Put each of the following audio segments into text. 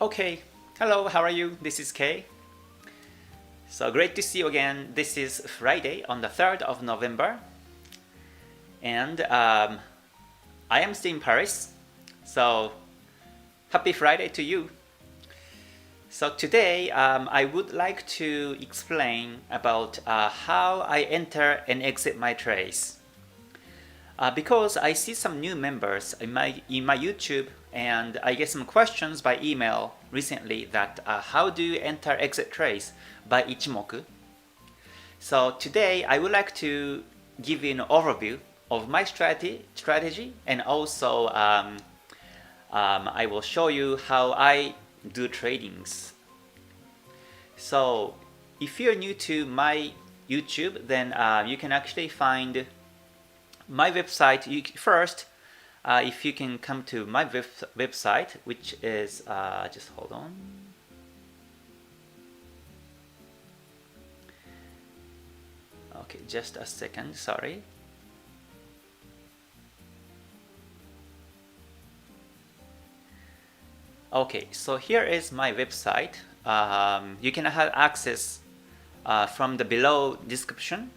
Okay, hello, how are you? This is Kay. So great to see you again. This is Friday on the 3rd of November. And I am still in Paris. So happy Friday to you. So today I would like to explain about how I enter and exit my trades. Because I see some new members in my YouTube, and I get some questions by email recently that how do you enter exit trades by Ichimoku. So today I would like to give you an overview of my strategy, and also I will show you how I do tradings. So if you're new to my YouTube, then you can actually find my website. First, if you can come to my website, which is just hold on. Okay, just a second, sorry. Okay, so here is my website. You can have access from the below description.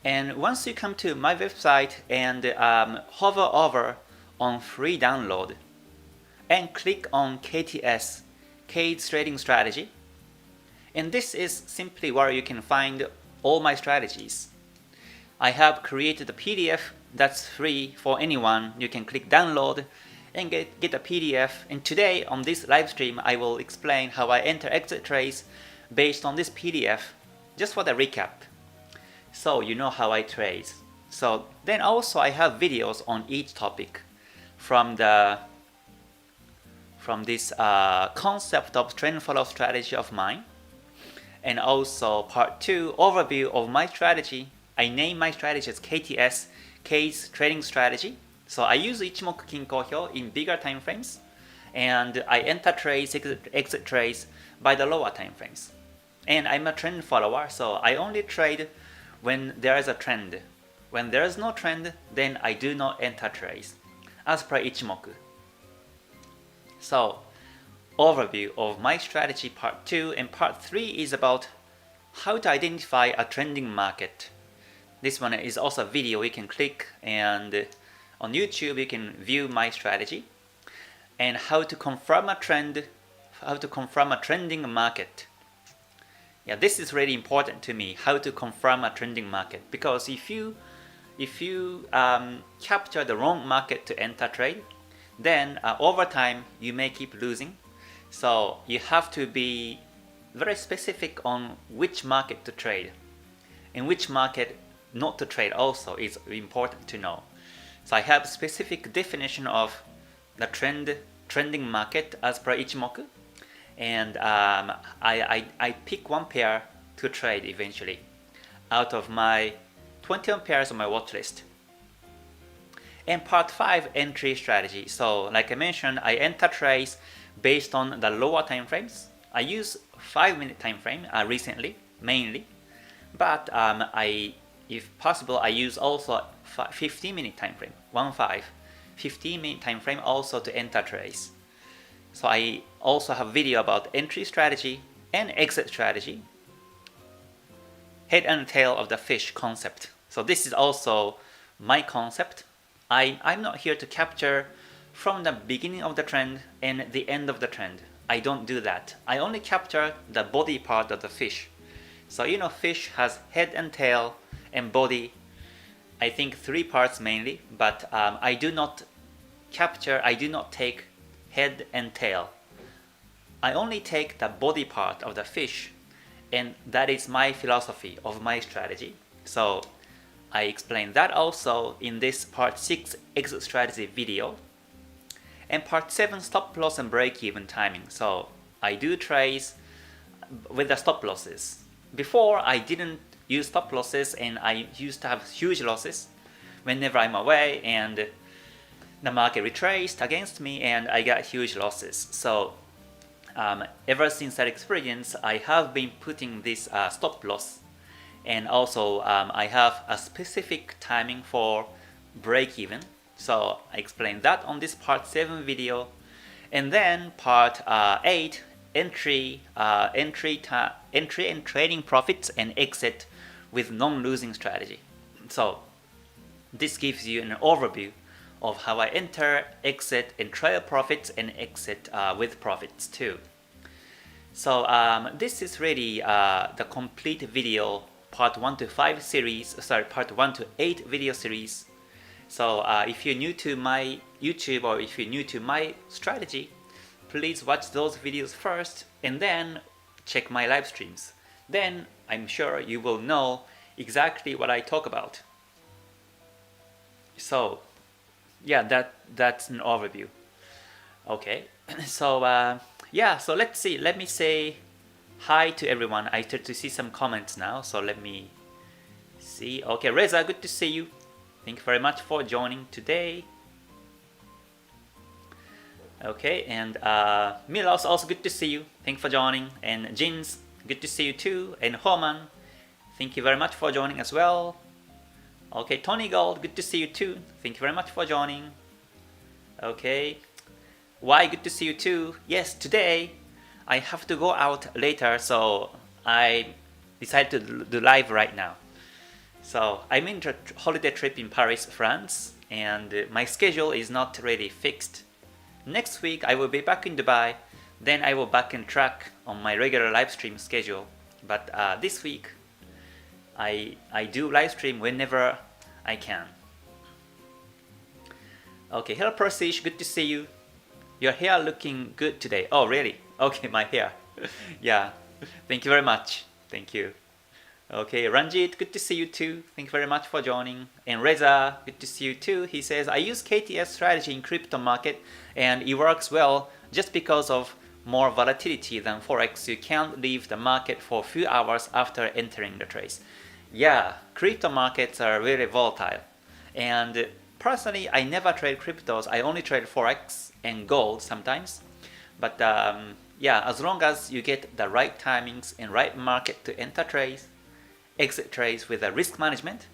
And once you come to my website and hover over on free download and click on KTS, K's Trading Strategy, and this is simply where you can find all my strategies. I have created a PDF that's free for anyone. You can click download and get a PDF. And today on this live stream I will explain how I enter exit trades based on this PDF, just for the recap, so you know how I trade. So then also I have videos on each topic from this concept of trend follow strategy of mine, and also part 2 overview of my strategy. I name my strategy as KTS, K's Trading Strategy. So I use Ichimoku Kinko Hyo in bigger time frames, and I enter trades, exit trades by the lower time frames. And I'm a trend follower, so I only trade when there is a trend. When there is no trend, then I do not enter trades, as per Ichimoku. So, overview of my strategy part 2, and part 3 is about how to identify a trending market. This one is also a video you can click, and on YouTube you can view my strategy, and how to confirm a trend, how to confirm a trending market. Yeah, this is really important to me, how to confirm a trending market, because if you capture the wrong market to enter trade, then over time you may keep losing. So you have to be very specific on which market to trade and which market not to trade also is important to know. So I have specific definition of the trending market as per Ichimoku, and I pick one pair to trade eventually out of my 21 pairs on my watch list. And part 5, entry strategy. So like I mentioned, I enter trades based on the lower time frames. I use 5-minute time frame recently mainly, but if possible I use also 15-minute time frame, 15-minute time frame also to enter trades. So I also have video about entry strategy and exit strategy, head and tail of the fish concept. So this is also my concept. I'm not here to capture from the beginning of the trend and the end of the trend. I don't do that. I only capture the body part of the fish. So you know, fish has head and tail and body, I think 3 parts mainly, but I do not take head and tail. I only take the body part of the fish, and that is my philosophy of my strategy. So I explain that also in this part 6 exit strategy video, and part 7 stop loss and break even timing. So I do trades with the stop losses. Before I didn't use stop losses, and I used to have huge losses whenever I'm away, and the market retraced against me and I got huge losses. So ever since that experience, I have been putting this stop loss, and also I have a specific timing for break even. So I explained that on this part 7 video, And then part 8, entry and trading profits and exit with non-losing strategy. So this gives you an overview of how I enter, exit, and trade profits and exit with profits too. So this is really the complete video part 1 to 5 series, part 1 to 8 video series. So if you're new to my YouTube or if you're new to my strategy, please watch those videos first and then check my live streams. Then I'm sure you will know exactly what I talk about. So yeah, that's an overview. Okay, so yeah, so let's see. Let me say hi to everyone. I start to see some comments now, so let me see. Okay, Reza, good to see you. Thank you very much for joining today. Okay, and Milos, also good to see you. Thank you for joining. And Jins, good to see you too. And Homan, thank you very much for joining as well. Okay, Tony Gold, good to see you too. Thank you very much for joining. Okay, Y, good to see you too. Yes, today I have to go out later, so I decided to do live right now. So I'm in a holiday trip in Paris, France, and my schedule is not really fixed. Next week I will be back in Dubai, then I will back on track on my regular live stream schedule. But this week I do live stream whenever I can. Okay, hello Persish, good to see you. Your hair looking good today. Oh really? Okay, my hair. Yeah, thank you very much. Thank you. Okay, Ranjit, good to see you too. Thank you very much for joining. And Reza, good to see you too. He says, I use KTS strategy in crypto market and it works well just because of more volatility than Forex. You can't leave the market for a few hours after entering the trades. Yeah, crypto markets are really volatile. And personally, I never trade cryptos. I only trade Forex and gold sometimes. But yeah, as long as you get the right timings and right market to enter trades, exit trades with a risk management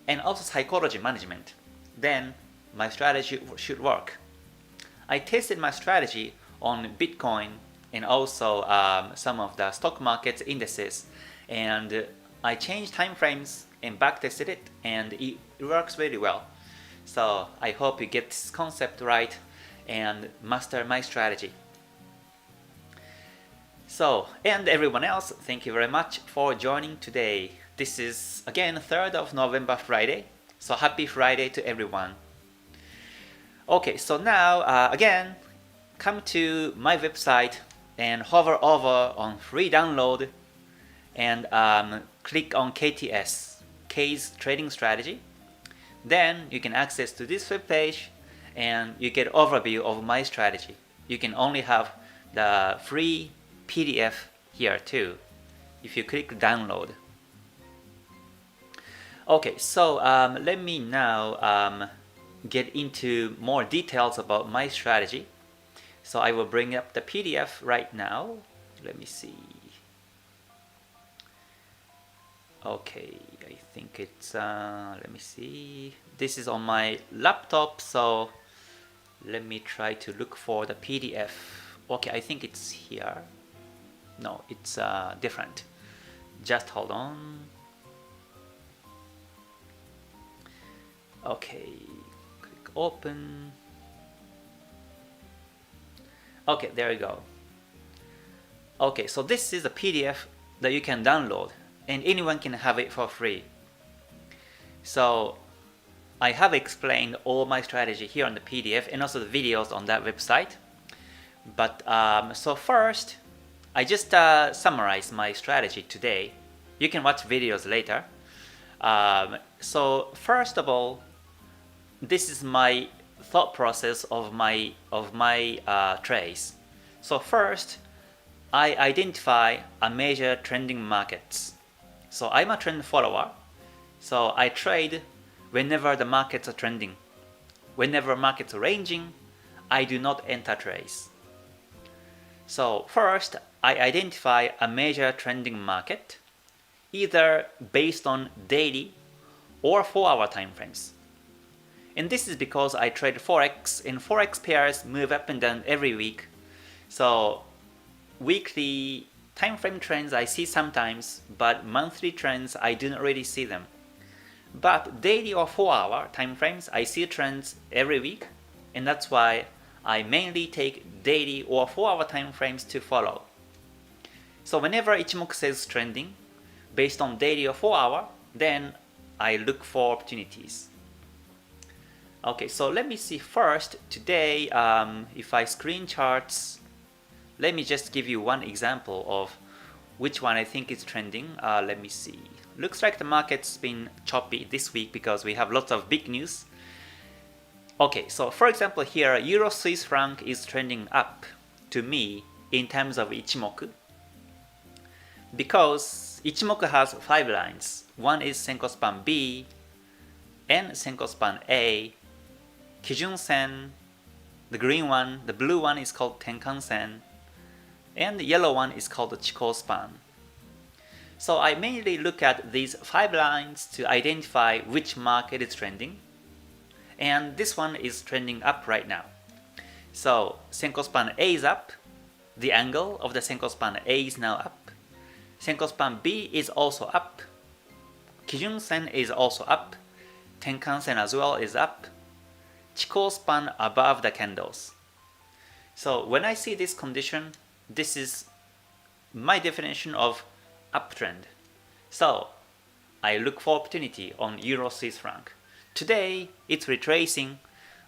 and also psychology management, then my strategy should work. I tested my strategy on Bitcoin and also some of the stock markets indices, and I changed time frames and backtested it, and it works really well. So I hope you get this concept right and master my strategy. So, and everyone else, thank you very much for joining today. This is again 3rd of November, Friday. So happy Friday to everyone. Okay, so now again, come to my website and hover over on free download and click on KTS, K's trading strategy. Then you can access to this web page and you get overview of my strategy. You can only have the free PDF here too if you click download. Okay, so let me now get into more details about my strategy. So I will bring up the PDF right now. Let me see. Okay, I think it's let me see. This is on my laptop, so let me try to look for the PDF. Okay, I think it's here. No, it's different. Just hold on. Okay, click open. Okay, there you go. Okay, so this is a PDF that you can download and anyone can have it for free. So I have explained all my strategy here on the PDF and also the videos on that website. But so first, I just summarize my strategy today. You can watch videos later. So first of all, this is my thought process of my trades. So first, I identify a major trending markets. So I'm a trend follower. So I trade whenever the markets are trending. Whenever markets are ranging, I do not enter trades. So first, I identify a major trending market, either based on daily or 4-hour time frames. And this is because I trade Forex, and Forex pairs move up and down every week. So weekly time frame trends I see sometimes, but monthly trends I do not really see them. But daily or 4-hour time frames I see trends every week, and that's why I mainly take daily or 4-hour time frames to follow. So whenever Ichimoku says trending based on daily or 4-hour, then I look for opportunities. Okay, so let me see first today if I screen charts. Let me just give you one example of which one I think is trending. Let me see. Looks like the market's been choppy this week because we have lots of big news. Okay, so for example here, Euro Swiss franc is trending up to me in terms of Ichimoku, because Ichimoku has 5 lines. One is Senko span B and Senko span A, Kijun Sen, the green one, the blue one is called Tenkan Sen, and the yellow one is called the Chikou span. So I mainly look at these 5 lines to identify which market is trending, and this one is trending up right now. So Senko span A is up, the angle of the Senko span A is now up, Senko span B is also up, Kijun Sen is also up, Tenkan Sen as well is up, Chikou span above the candles. So when I see this condition, this is my definition of uptrend. So I look for opportunity on Euro Swiss franc. Today it's retracing,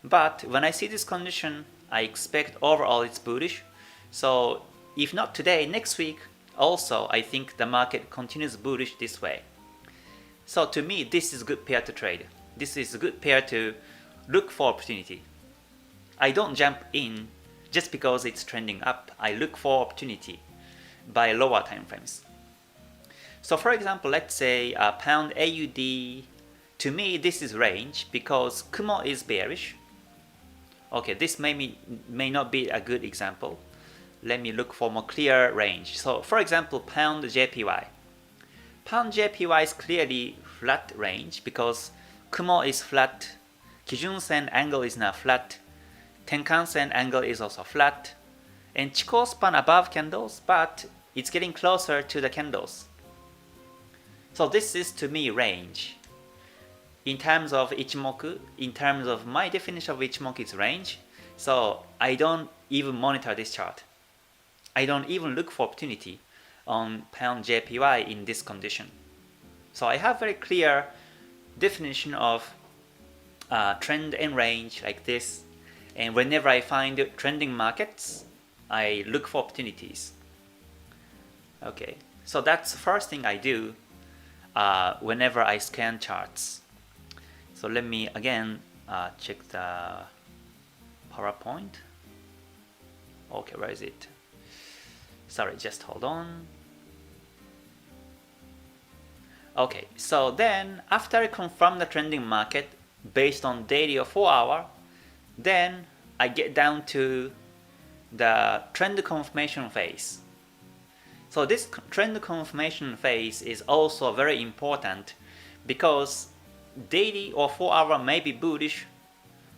but when I see this condition, I expect overall it's bullish. So if not today, next week also I think the market continues bullish this way. So to me, this is a good pair to trade. This is a good pair to look for opportunity. I don't jump in just because it's trending up. I look for opportunity by lower time frames. So for example, let's say pound AUD, to me this is range because Kumo is bearish. Okay, this may not be a good example. Let me look for more clear range. So for example, pound JPY. Pound JPY is clearly flat range because Kumo is flat, Kijun Sen angle is now flat, Tenkan Sen angle is also flat, and Chikou span above candles, but it's getting closer to the candles. So this is to me range. In terms of Ichimoku, in terms of my definition of Ichimoku, it's range. So I don't even monitor this chart. I don't even look for opportunity on pound JPY in this condition. So I have very clear definition of trend and range like this, and whenever I find trending markets, I look for opportunities. Okay, so that's the first thing I do whenever I scan charts. So let me again check the PowerPoint. Okay, where is it? Sorry, just hold on. Okay, so then after I confirm the trending market based on daily or 4-hour, then I get down to the trend confirmation phase. So this trend confirmation phase is also very important because daily or 4-hour may be bullish,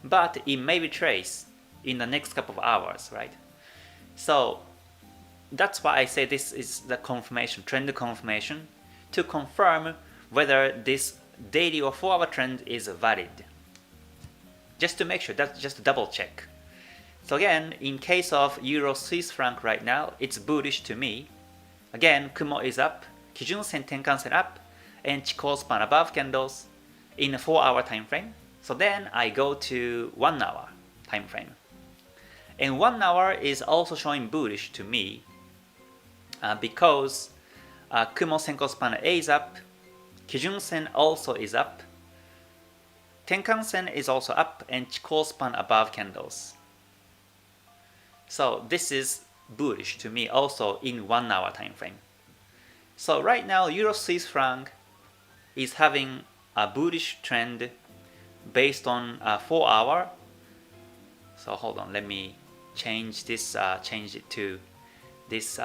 but it may retrace in the next couple of hours, right? So that's why I say this is the confirmation, trend confirmation, to confirm whether this daily or 4-hour trend is valid. Just to make sure, that's just a double check. So again, in case of Euro Swiss franc right now, it's bullish to me. Again, Kumo is up, Kijun Sen, Tenkan Sen up, and Chikou span above candles in a 4-hour time frame. So then I go to 1-hour time frame. And 1 hour is also showing bullish to me because Kumo Senko span A is up, Kijun Sen also is up, Tenkan Sen is also up, and Chikou span above candles. So this is bullish to me also in 1 hour time frame. So right now Euro Swiss franc is having a bullish trend based on 4 hour. So hold on, let me change this, change it to this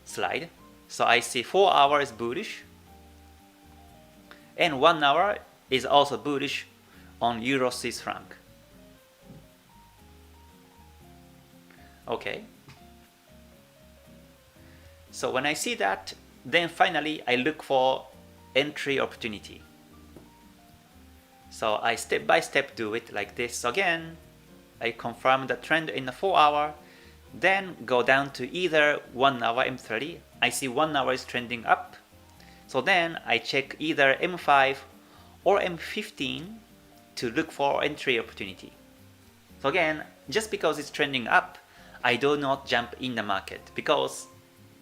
slide. So I see 4 hours bullish and 1 hour is also bullish on Euro Swiss franc. Okay. So when I see that, then finally I look for entry opportunity. So I step by step do it like this again. I confirm the trend in the 4 hour, then go down to either 1 hour M30. I see 1 hour is trending up. So then I check either M5 or M15 to look for entry opportunity. So again, just because it's trending up, I do not jump in the market because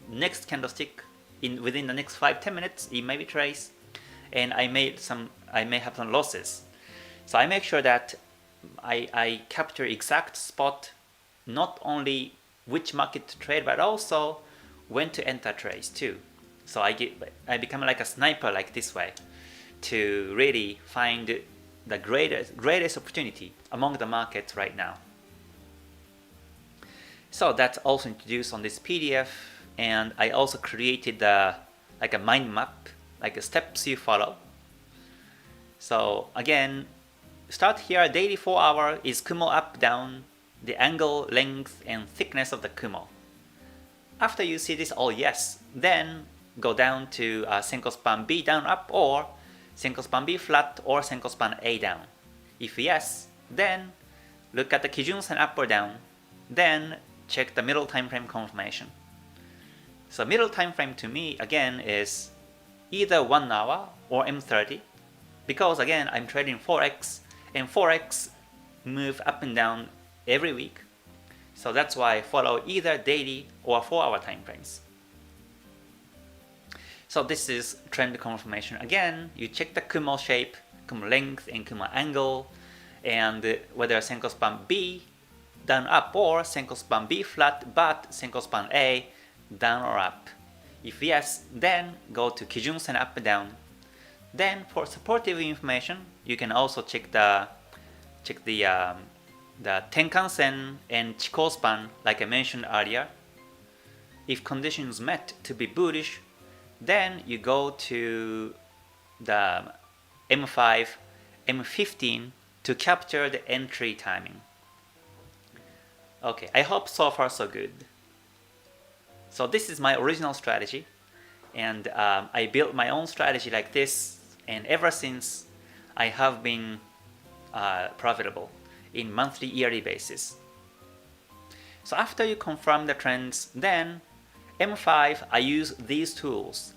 next candlestick within the next 5-10 minutes it may be trace and I may have some losses. So I make sure that I capture exact spot, not only which market to trade but also when to enter trades too. So I become like a sniper like this way to really find the greatest opportunity among the markets right now. So that's also introduced on this PDF, and I also created like a mind map, like the steps you follow. So again, start here, daily 4 hour is Kumo up, down, the angle, length, and thickness of the Kumo. After you see this all yes, then go down to Senko span B down up or Senko span B flat or Senko span A down. If yes, then look at the Kijun Sen up or down, then check the middle time frame confirmation. So middle time frame to me again is either 1 hour or M30 because again I'm trading Forex and Forex move up and down every week. So that's why I follow either daily or 4 hour time frames. So this is trend confirmation. Again, you check the Kumo shape, Kumo length, and Kumo angle, and whether Senko span B down up or Senko span B flat but Senko span A down or up. If yes, then go to Kijun Sen up and down. Then for supportive information, you can also check the Tenkan Sen and Chikou span like I mentioned earlier. If conditions met to be bullish, then you go to the M5, M15 to capture the entry timing. Okay, I hope so far so good. So this is my original strategy, and I built my own strategy like this, and ever since I have been profitable in monthly, yearly basis. So after you confirm the trends, then M5 I use these tools.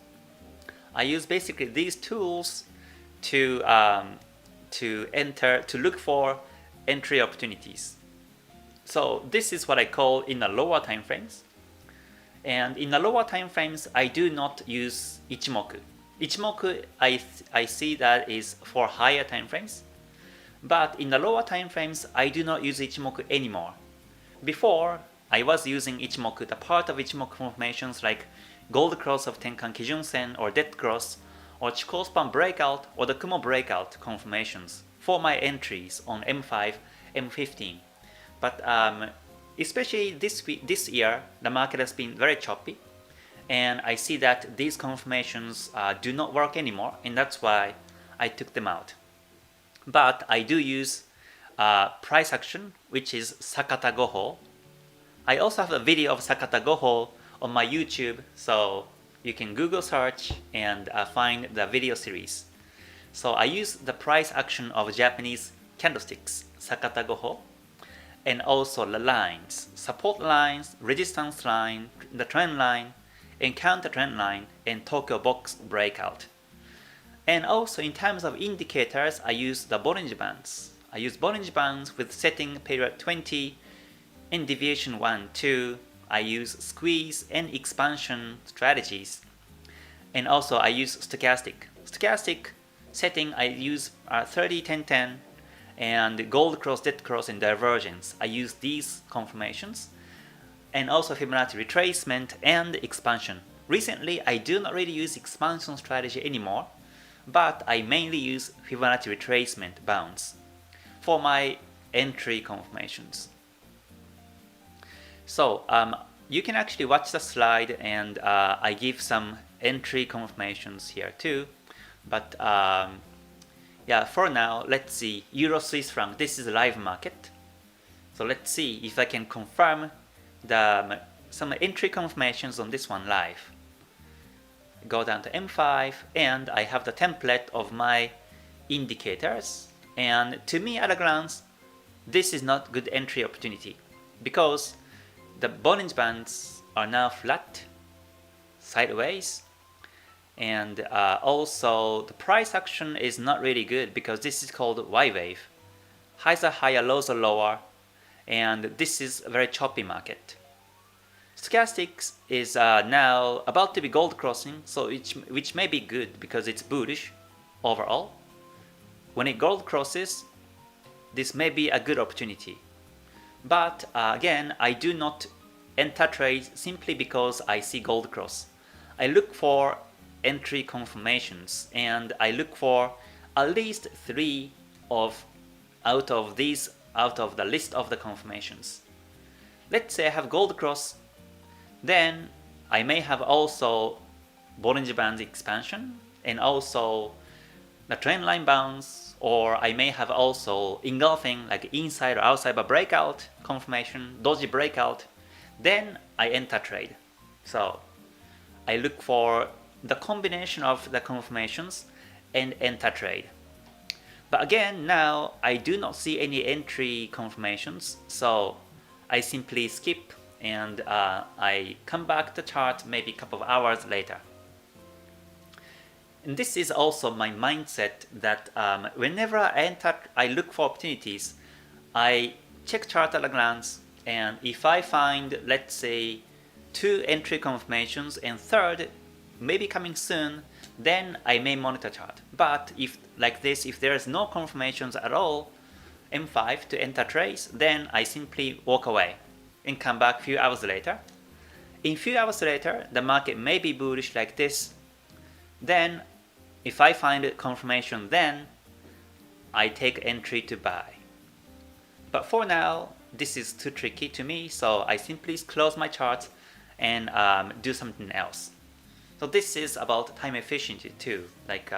I use basically these tools to look for entry opportunities. So this is what I call in the lower time frames. And in the lower time frames, I do not use Ichimoku. Ichimoku, I see that is for higher time frames. But in the lower time frames, I do not use Ichimoku anymore. Before, I was using Ichimoku, the part of Ichimoku formations like gold cross of Tenkan Kijun Sen or dead cross or Chikou span breakout or the Kumo breakout confirmations for my entries on M5, M15. But especially this year, the market has been very choppy, and I see that these confirmations do not work anymore, and that's why I took them out. But I do use price action, which is Sakata Goho. I also have a video of Sakata Goho on my YouTube, so you can Google search and find the video series. So I use the price action of Japanese candlesticks, Sakata Goho, and also the lines, support lines, resistance line, the trend line, and counter trend line, and Tokyo box breakout. And also in terms of indicators, I use the Bollinger Bands. I use Bollinger Bands with setting period 20 and deviation 1, 2. I use squeeze and expansion strategies. And also I use stochastic. Stochastic setting, I use 30, 10, 10. And gold cross, dead cross, and divergence. I use these confirmations, and also Fibonacci retracement and expansion. Recently, I do not really use expansion strategy anymore, but I mainly use Fibonacci retracement bounce for my entry confirmations. So you can actually watch the slide, and I give some entry confirmations here too, but Yeah, for now, let's see. Euro Swiss franc. This is a live market. So let's see if I can confirm some entry confirmations on this one live. Go down to M5 and I have the template of my indicators. And to me at a glance, this is not good entry opportunity because the Bollinger Bands are now flat, sideways, and also the price action is not really good because this is called Y wave. Highs are higher, lows are lower, and this is a very choppy market. Stochastics is now about to be gold crossing, so which may be good because it's bullish overall. When it gold crosses, this may be a good opportunity. But again, I do not enter trades simply because I see gold cross. I look for entry confirmations and I look for at least 3 out of the list of the confirmations. Let's say I have gold cross, then I may have also Bollinger Bands expansion and also the trend line bounce, or I may have also engulfing like inside or outside a breakout confirmation, doji breakout, then I enter trade. So I look for the combination of the confirmations and enter trade. But again, now I do not see any entry confirmations, so I simply skip and I come back to the chart maybe a couple of hours later. And this is also my mindset that whenever I look for opportunities, I check chart at a glance, and if I find, let's say, 2 entry confirmations and third maybe coming soon, then I may monitor chart. But if like this, if there is no confirmations at all, M5 to enter trades, then I simply walk away and come back a few hours later. In few hours later, the market may be bullish like this. Then if I find a confirmation, then I take entry to buy. But for now, this is too tricky to me, so I simply close my chart and do something else. So this is about time efficiency too. Like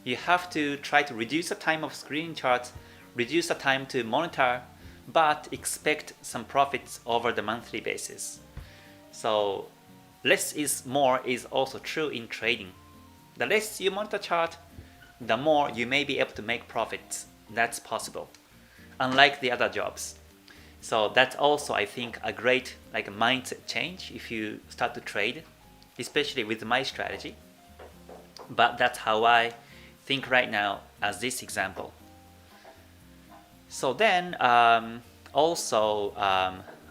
you have to try to reduce the time of screening charts, reduce the time to monitor, but expect some profits over the monthly basis. So less is more is also true in trading. The less you monitor chart, the more you may be able to make profits. That's possible, unlike the other jobs. So that's also, I think, a great mindset change if you start to trade, especially with my strategy. But that's how I think right now as this example. So then also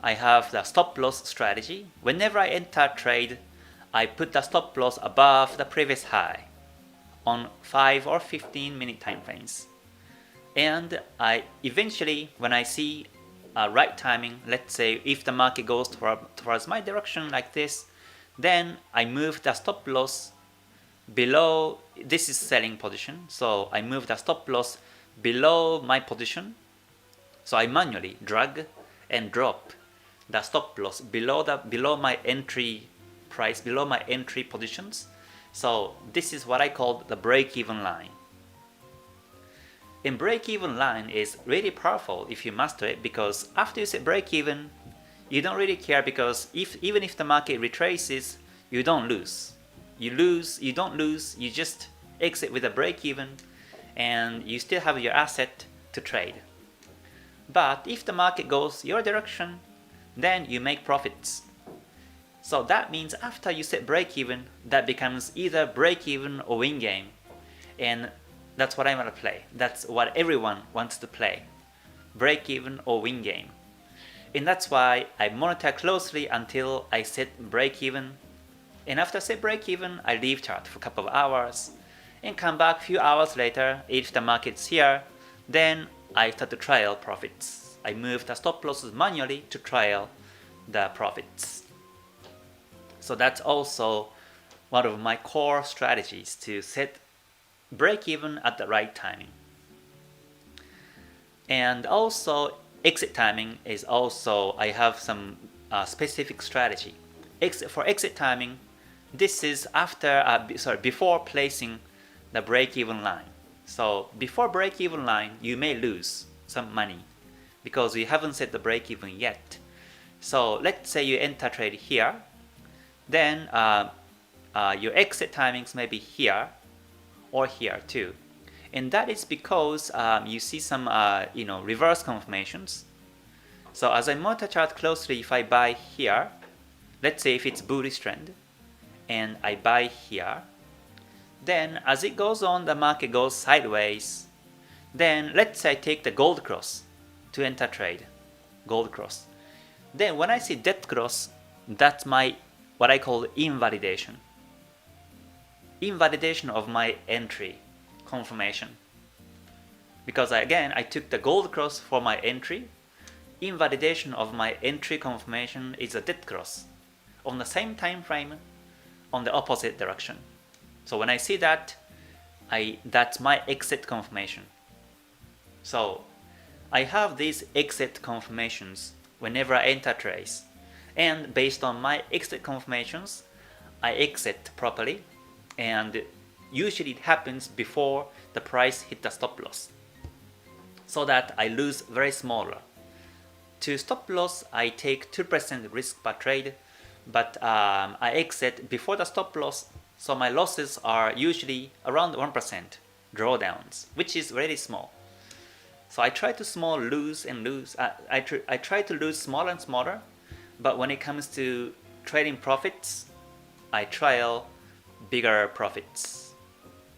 I have the stop loss strategy. Whenever I enter trade, I put the stop loss above the previous high on 5 or 15 minute time frames. And I eventually, when I see right timing, let's say if the market goes towards my direction like this, then I move the stop loss below. This is selling position, so I move the stop loss below my position. So I manually drag and drop the stop loss below my entry price, below my entry positions. So this is what I call the break-even line. And break-even line is really powerful if you master it, because after you set break-even, you don't really care, because even if the market retraces, you don't lose. You don't lose, you just exit with a break-even and you still have your asset to trade. But if the market goes your direction, then you make profits. So that means after you set break-even, that becomes either break-even or win game. And that's what I want to play. That's what everyone wants to play. Break-even or win game. And that's why I monitor closely until I set break-even. And after I set break-even, I leave chart for a couple of hours and come back a few hours later. If the market's here, then I start to trial profits. I move the stop losses manually to trial the profits. So that's also one of my core strategies, to set break-even at the right timing. And also exit timing is also, I have some specific strategy. For exit timing, this is before placing the break-even line. So before break-even line, you may lose some money because you haven't set the break-even yet. So let's say you enter trade here, then your exit timings may be here or here too. And that is because you see some reverse confirmations. So as I monitor chart closely, if I buy here, let's say if it's bullish trend, and I buy here, then as it goes on, the market goes sideways. Then let's say I take the gold cross to enter trade, gold cross. Then when I see dead cross, that's my what I call invalidation. Invalidation of my entry confirmation. Because again, I took the gold cross for my entry. Invalidation of my entry confirmation is a dead cross on the same time frame on the opposite direction. So when I see that, that's my exit confirmation. So I have these exit confirmations whenever I enter trades, and based on my exit confirmations, I exit properly, and usually it happens before the price hit the stop loss, so that I lose very smaller. To stop loss, I take 2% risk per trade, but I exit before the stop loss, so my losses are usually around 1% drawdowns, which is really small. So I try to lose and lose. I try to lose smaller and smaller, but when it comes to trading profits, I trial bigger profits,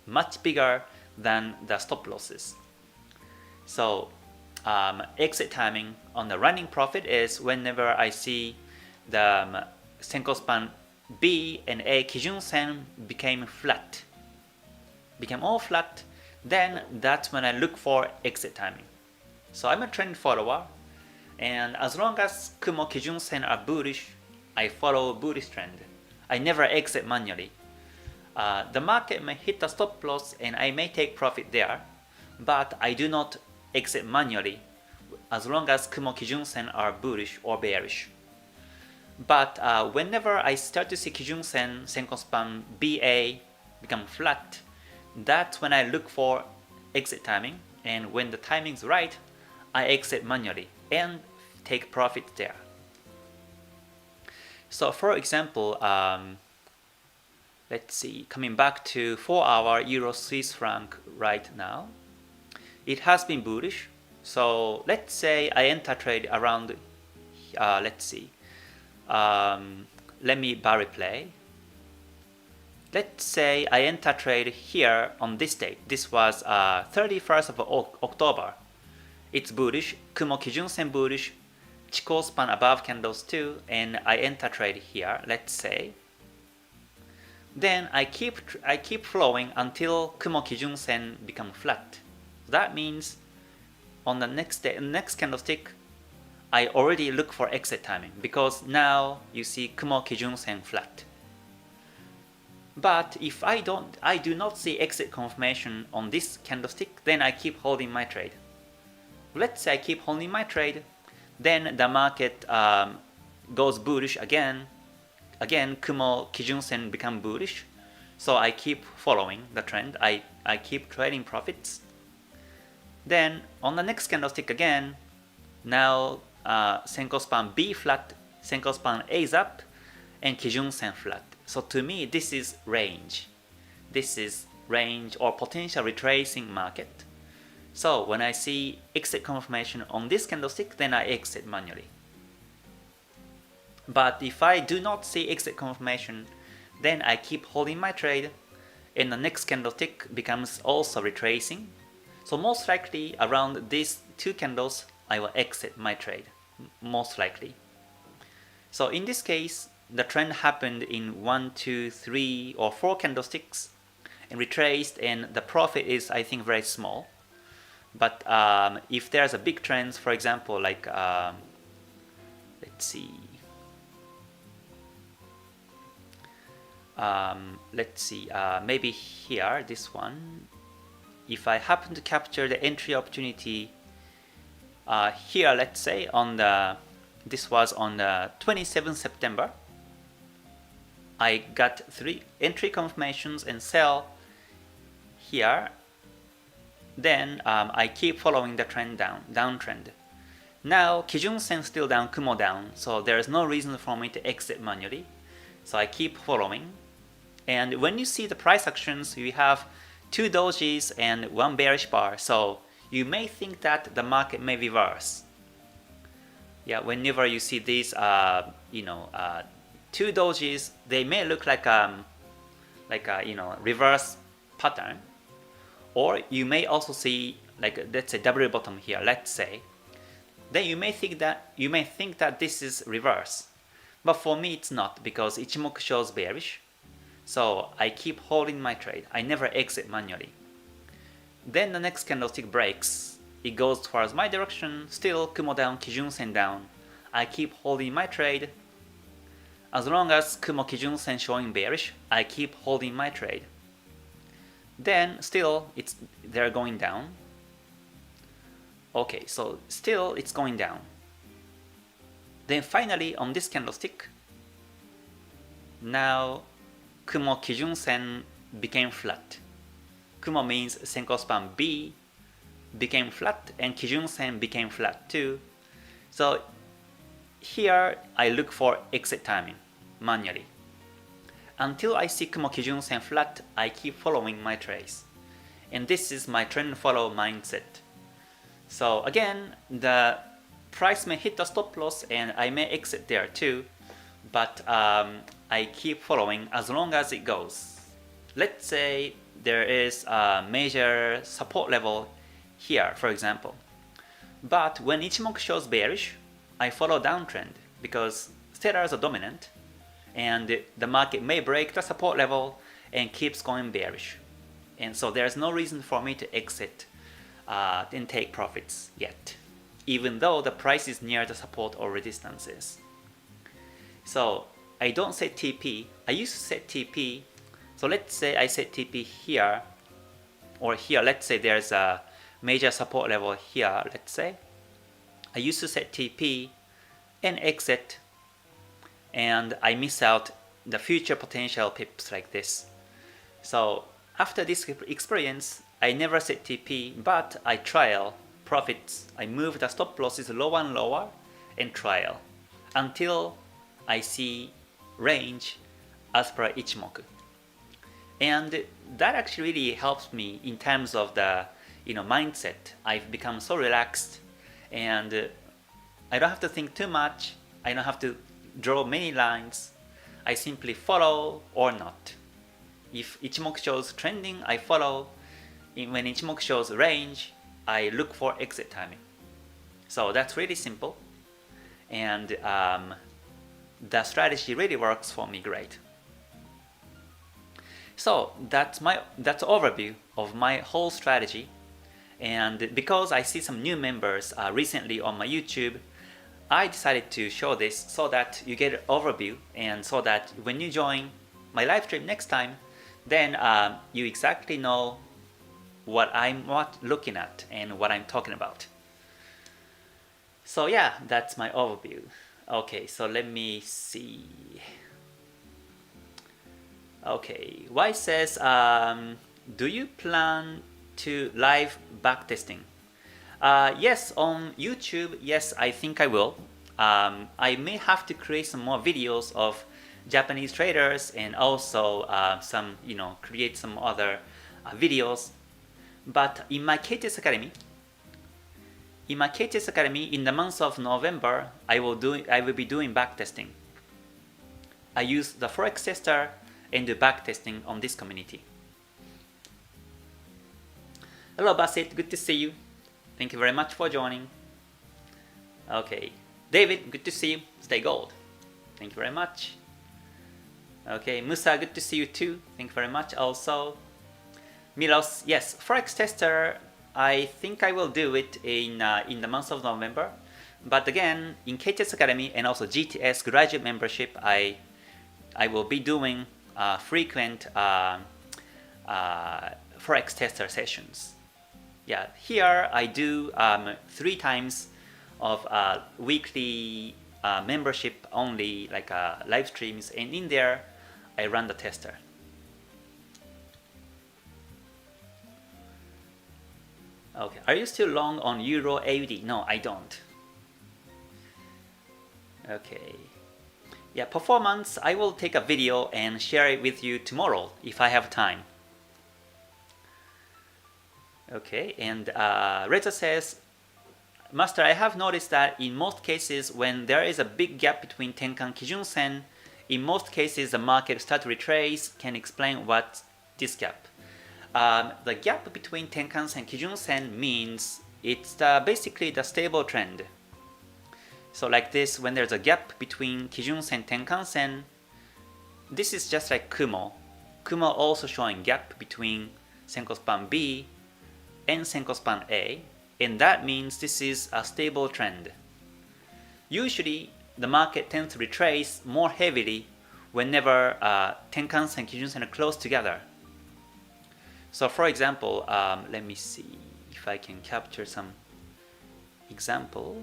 much bigger than the stop losses. So exit timing on the running profit is whenever I see the Senko span B and A Kijun Sen became all flat, then that's when I look for exit timing. So I'm a trend follower, and as long as Kumo Kijun Sen are bullish, I follow bullish trend. I never exit manually. The market may hit the stop loss and I may take profit there, but I do not exit manually as long as Kumo Kijun Sen are bullish or bearish. But whenever I start to see Kijun Sen, Senko span BA become flat, that's when I look for exit timing, and when the timing's right, I exit manually and take profit there. So for example, let's see, coming back to 4-hour Euro Swiss franc right now, it has been bullish. So let's say I enter trade around, let's see, let me bar replay. Let's say I enter trade here on this date. This was 31st of October. It's bullish, Kumo Kijun Sen bullish, Chikou span above candles too, and I enter trade here, let's say. Then I keep flowing until Kumo Kijun Sen become flat. That means on the next day, next candlestick, I already look for exit timing because now you see Kumo Kijun Sen flat. But if I do not see exit confirmation on this candlestick, then I keep holding my trade. Let's say I keep holding my trade, then the market goes bullish again. Again, Kumo Kijun Sen become bullish, so I keep following the trend. I keep trading profits. Then on the next candlestick again, now Senko span B flat, Senko span A is up, and Kijun Sen flat. So to me, this is range. This is range or potential retracing market. So when I see exit confirmation on this candlestick, then I exit manually. But if I do not see exit confirmation, then I keep holding my trade, and the next candlestick becomes also retracing. So most likely around these two candles, I will exit my trade, most likely. So in this case, the trend happened in 1, 2, 3, or 4 candlesticks and retraced, and the profit is, I think, very small. But if there's a big trend, for example, like let's see, maybe here, this one, if I happen to capture the entry opportunity here, let's say on this was on the 27th September, I got 3 entry confirmations and sell here then I keep following the trend downtrend. Now Kijun Sen still down, Kumo down, so there is no reason for me to exit manually. So I keep following. And when you see the price actions, you have 2 dojis and 1 bearish bar, so you may think that the market may reverse. Yeah, whenever you see these, 2 dojis, they may look like a reverse pattern, or you may also see like, let's say, double bottom here. Let's say, then you may think that this is reverse, but for me it's not, because Ichimoku shows bearish. So I keep holding my trade. I never exit manually. Then the next candlestick breaks. It goes towards my direction. Still Kumo down, Kijun Sen down. I keep holding my trade. As long as Kumo Kijun Sen showing bearish, I keep holding my trade. Then still they're going down. Okay, so still it's going down. Then finally on this candlestick, now Kumo Kijun Sen became flat. Kumo means Senko span B became flat, and Kijun Sen became flat too. So here I look for exit timing manually. Until I see Kumo Kijun Sen flat, I keep following my trades. And this is my trend follow mindset. So again, the price may hit the stop loss and I may exit there too, but I keep following as long as it goes. Let's say there is a major support level here, for example. But when Ichimoku shows bearish, I follow downtrend because sellers are dominant and the market may break the support level and keeps going bearish. And so there's no reason for me to exit and take profits yet, even though the price is near the support or resistances. So I don't set TP. I used to set TP. So let's say I set TP here or here. Let's say there's a major support level here. Let's say I used to set TP and exit, and I miss out the future potential pips like this. So after this experience, I never set TP, but I trial profits. I move the stop losses lower and lower and trial until I see range as per Ichimoku. And that actually really helps me in terms of the mindset. I've become so relaxed and I don't have to think too much. I don't have to draw many lines. I simply follow or not. If Ichimoku shows trending, I follow. When Ichimoku shows range, I look for exit timing. So that's really simple, and the strategy really works for me great. So that's overview of my whole strategy. And because I see some new members recently on my YouTube, I decided to show this so that you get an overview, and so that when you join my live stream next time, then you exactly know what I'm looking at and what I'm talking about. So yeah, that's my overview. Okay, so let me see. Okay, Y says, do you plan to live backtesting? Yes, on YouTube, yes, I think I will. I may have to create some more videos of Japanese traders and also create some other videos. But in my KTS Academy, in the month of November, I will be doing backtesting. I use the Forex Tester and do backtesting on this community. Hello Bassett, good to see you. Thank you very much for joining. Okay, David, good to see you. Stay gold. Thank you very much. Okay, Musa, good to see you too. Thank you very much also. Milos, yes, Forex Tester, I think I will do it in the month of November. But again, in KTS Academy and also GTS graduate membership, I will be doing frequent Forex Tester sessions. Yeah, here I do 3 times of weekly membership only, like live streams, and in there I run the tester. Okay, are you still long on Euro AUD? No, I don't. Okay. Yeah, performance, I will take a video and share it with you tomorrow if I have time. Okay, and Reza says, Master, I have noticed that in most cases when there is a big gap between Tenkan Kijun Sen, in most cases the market starts to retrace. Can explain what this gap? The gap between Tenkan Sen and Kijun Sen means it's basically the stable trend. So like this, when there's a gap between Kijun Sen and Tenkan Sen, this is just like Kumo. Kumo also showing gap between Senko span B and Senko span A, and that means this is a stable trend. Usually, the market tends to retrace more heavily whenever Tenkan Sen and Kijun Sen are close together. So for example, let me see if I can capture some example.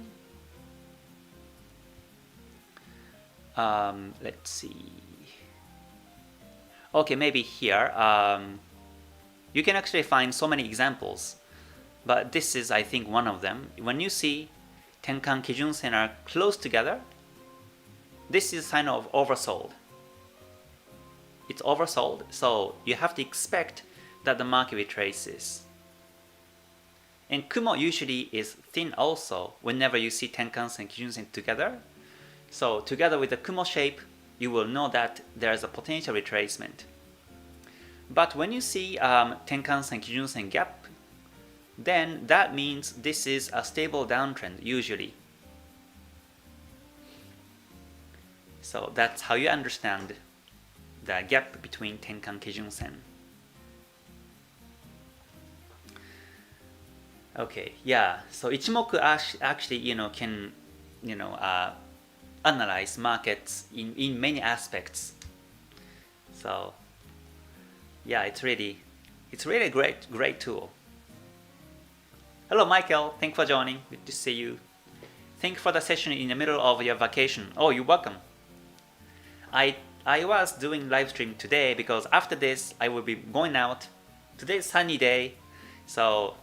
Let's see. Okay, maybe here. You can actually find so many examples, but this is, I think, one of them. When you see Tenkan Kijun Sen are close together, this is a sign of oversold. It's oversold, so you have to expect that the market retraces. And Kumo usually is thin also whenever you see Tenkan Sen and Kijun Sen together. So together with the Kumo shape, you will know that there is a potential retracement. But when you see Tenkan Sen and Kijun Sen gap, then that means this is a stable downtrend usually. So that's how you understand the gap between Tenkan Kijun Sen. Okay, yeah. So Ichimoku actually, can, analyze markets in many aspects. So, yeah, it's really a great tool. Hello, Michael. Thanks for joining. Good to see you. Thank you for the session in the middle of your vacation. Oh, you're welcome. I was doing live stream today because after this I will be going out. Today's sunny day, so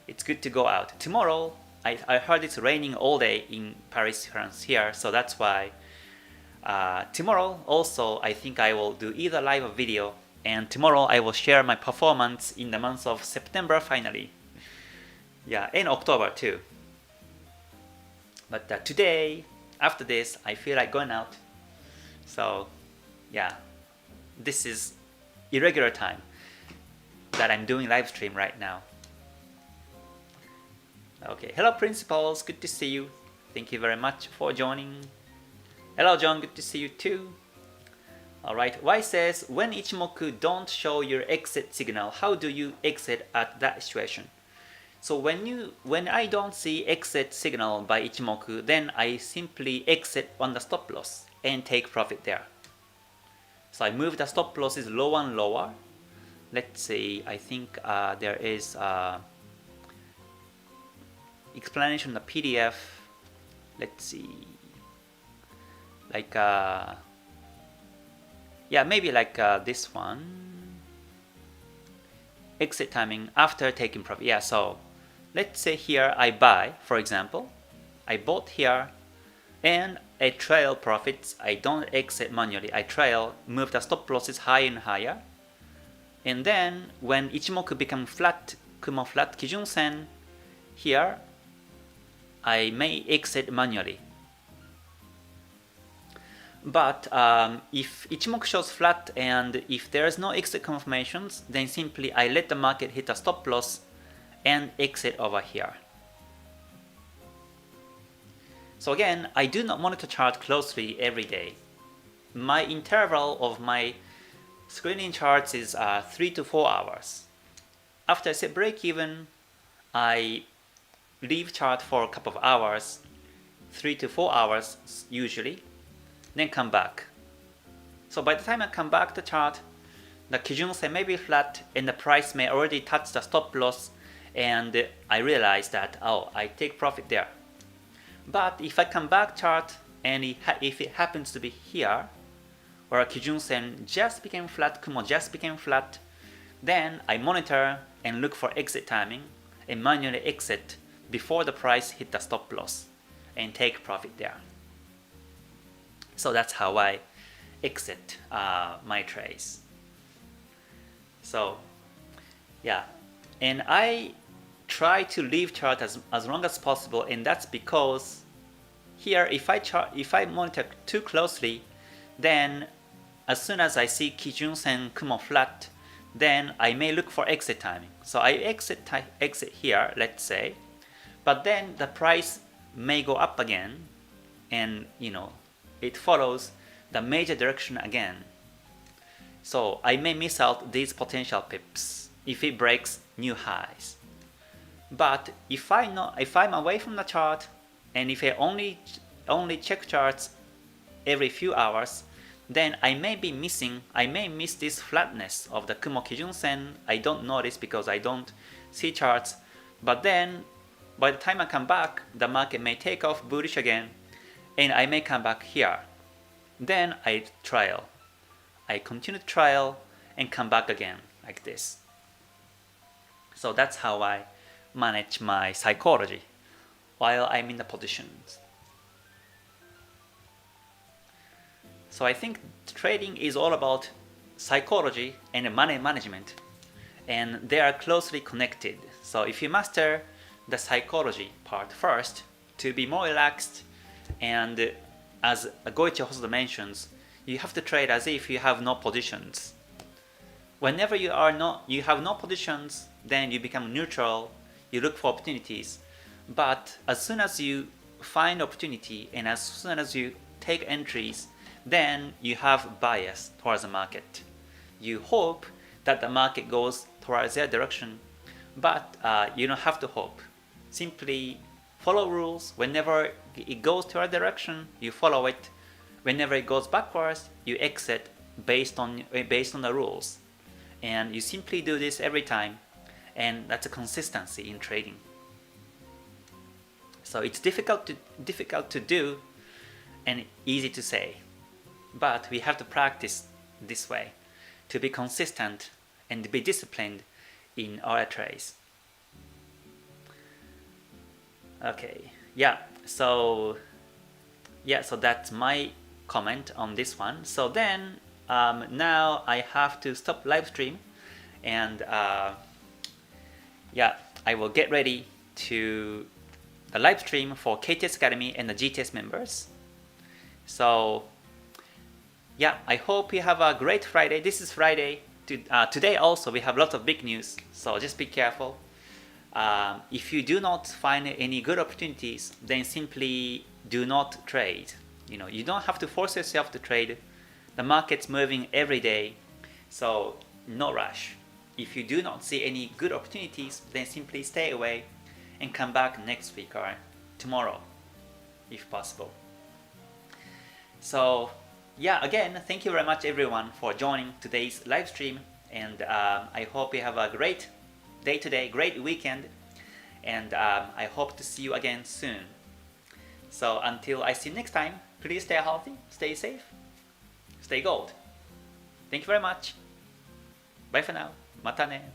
it's good to go out. Tomorrow, I heard it's raining all day in Paris, France here, so that's why tomorrow also I think I will do either live or video, and tomorrow I will share my performance in the month of September finally. Yeah, and October too. But today, after this, I feel like going out. So yeah, this is irregular time that I'm doing live stream right now. Okay, hello principals, good to see you. Thank you very much for joining. Hello John, good to see you too. Alright, Y says, when Ichimoku don't show your exit signal, how do you exit at that situation? So when I don't see exit signal by Ichimoku, then I simply exit on the stop loss and take profit there. So I move the stop losses lower and lower. Let's see, I think there is explanation in the PDF. Let's see, like yeah, maybe like this one, exit timing after taking profit. Yeah, so let's say here I buy, for example, I bought here and I trail profits. I don't exit manually, I trail, move the stop losses higher and higher, and then when Ichimoku become flat, Kumo flat Kijun Sen, here I may exit manually. But if Ichimoku shows flat and if there is no exit confirmations, then simply I let the market hit a stop loss and exit over here. So again, I do not monitor chart closely every day. My interval of my screening charts is 3 to 4 hours. After I set break even, I leave chart for a couple of hours, 3 to 4 hours usually, then come back. So by the time I come back to chart, the Kijun Sen may be flat and the price may already touch the stop loss, and I realize that, oh, I take profit there. But if I come back chart and if it happens to be here, where Kijun Sen just became flat, Kumo just became flat, then I monitor and look for exit timing, and manually exit before the price hit the stop loss and take profit there. So that's how I exit my trades. So yeah, and I try to leave chart as long as possible, and that's because here if I monitor too closely, then as soon as I see Kijun Sen Kumo flat, then I may look for exit timing. So I exit here, let's say, but then the price may go up again, and it follows the major direction again. So I may miss out these potential pips if it breaks new highs. But if I'm away from the chart, and if I only check charts every few hours, then I may miss this flatness of the Kumo Kijun Sen. I don't notice because I don't see charts. But then by the time I come back, the market may take off bullish again, and I may come back here. Then I trial. I continue to trial and come back again like this. So that's how I manage my psychology while I'm in the positions. So I think trading is all about psychology and money management, and they are closely connected. So if you master the psychology part first to be more relaxed, and as Goichi Hosoda mentions, you have to trade as if you have no positions. Whenever you have no positions, then you become neutral, you look for opportunities. But as soon as you find opportunity and as soon as you take entries, then you have bias towards the market. You hope that the market goes towards their direction, but you don't have to hope. Simply follow rules. Whenever it goes to a direction, you follow it. Whenever it goes backwards, you exit based on the rules. And you simply do this every time, and that's a consistency in trading. So it's difficult to do and easy to say, but we have to practice this way to be consistent and be disciplined in our trades. Okay, so that's my comment on this one. So then now I have to stop live stream, and I will get ready to the live stream for KTS Academy and the GTS members. So I hope you have a great Friday. This is Friday. Today also we have lots of big news, so just be careful. If you do not find any good opportunities, then simply do not trade. You don't have to force yourself to trade. The market's moving every day, so no rush. If you do not see any good opportunities, then simply stay away and come back next week or tomorrow, if possible. So again, thank you very much everyone for joining today's live stream, and I hope you have a great day today, great weekend, and I hope to see you again soon. So until I see you next time, please stay healthy, stay safe, stay gold. Thank you very much. Bye for now. またね。